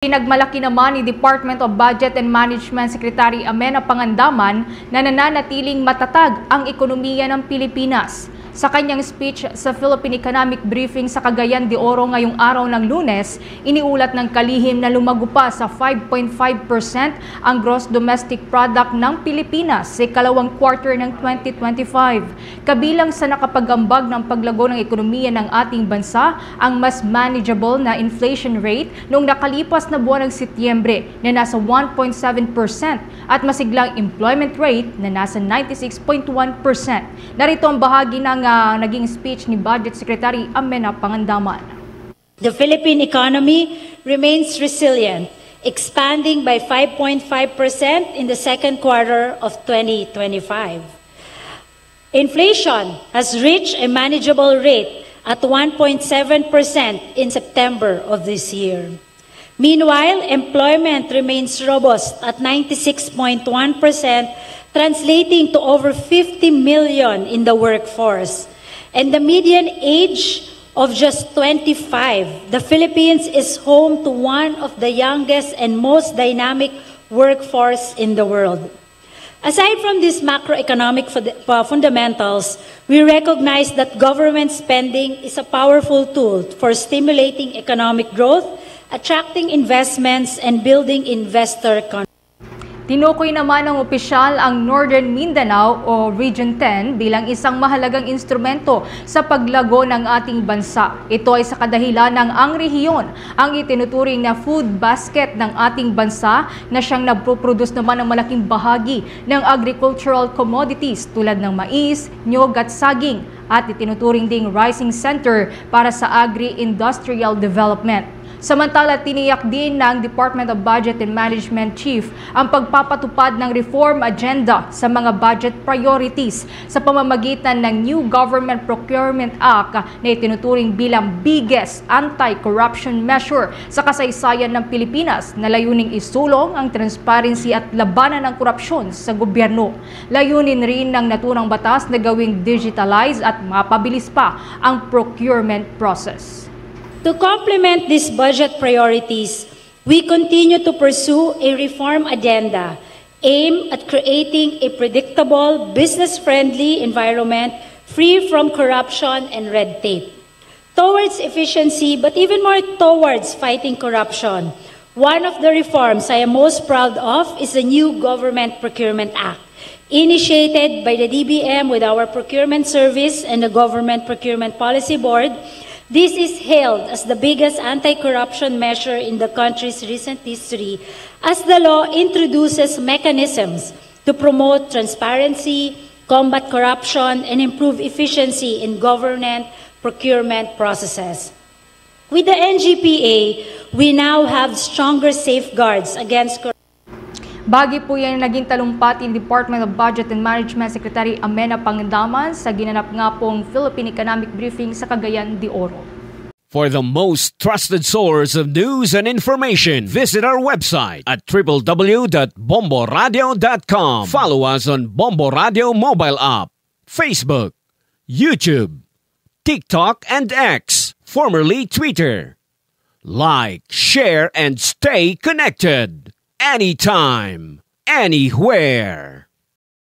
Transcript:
Pinagmalaki naman ni Department of Budget and Management Secretary Amena Pangandaman na nananatiling matatag ang ekonomiya ng Pilipinas. Sa kanyang speech sa Philippine Economic Briefing sa Cagayan de Oro ngayong araw ng Lunes, iniulat ng kalihim na lumago pa sa 5.5% ang gross domestic product ng Pilipinas sa ikalawang quarter ng 2025. Kabilang sa nakapag-ambag ng paglago ng ekonomiya ng ating bansa ang mas manageable na inflation rate noong nakalipas na buwan ng Setyembre na nasa 1.7% at masiglang employment rate na nasa 96.1%. Narito ang bahagi ng naging speech ni Budget Secretary Amena Pangandaman. The Philippine economy remains resilient, expanding by 5.5% in the second quarter of 2025. Inflation has reached a manageable rate at 1.7% in September of this year. Meanwhile, employment remains robust at 96.1%, translating to over 50 million in the workforce. And the median age of just 25, the Philippines is home to one of the youngest and most dynamic workforce in the world. Aside from these macroeconomic fundamentals, we recognize that government spending is a powerful tool for stimulating economic growth, attracting investments, and building investor confidence. Tinukoy naman ng opisyal ang Northern Mindanao o Region 10 bilang isang mahalagang instrumento sa paglago ng ating bansa. Ito ay sa kadahilan ng ang rehiyon ang itinuturing na food basket ng ating bansa na siyang nagpo-produce naman ng malaking bahagi ng agricultural commodities tulad ng mais, nyog at saging at itinuturing ding rising center para sa agri-industrial development. Samantala, tiniyak din ng Department of Budget and Management Chief ang pagpapatupad ng reform agenda sa mga budget priorities sa pamamagitan ng New Government Procurement Act na itinuturing bilang biggest anti-corruption measure sa kasaysayan ng Pilipinas na layuning isulong ang transparency at labanan ng korupsyon sa gobyerno. Layunin rin ng naturang batas na gawing digitalize at mapabilis pa ang procurement process. To complement these budget priorities, we continue to pursue a reform agenda aimed at creating a predictable, business-friendly environment free from corruption and red tape. Towards efficiency, but even more towards fighting corruption, one of the reforms I am most proud of is the new Government Procurement Act. Initiated by the DBM with our procurement service and the Government Procurement Policy Board, this is hailed as the biggest anti-corruption measure in the country's recent history, as the law introduces mechanisms to promote transparency, combat corruption, and improve efficiency in government procurement processes. With the NGPA, we now have stronger safeguards against corruption. Bagi po yan naging talumpati ng Department of Budget and Management Secretary Amena Pangandaman sa ginanap nga pong Philippine Economic Briefing sa Cagayan de Oro. For the most trusted source of news and information, visit our website at www.bomboradio.com. Follow us on Bombo Radio mobile app, Facebook, YouTube, TikTok, and X, formerly Twitter. Like, share, and stay connected. Anytime, anywhere.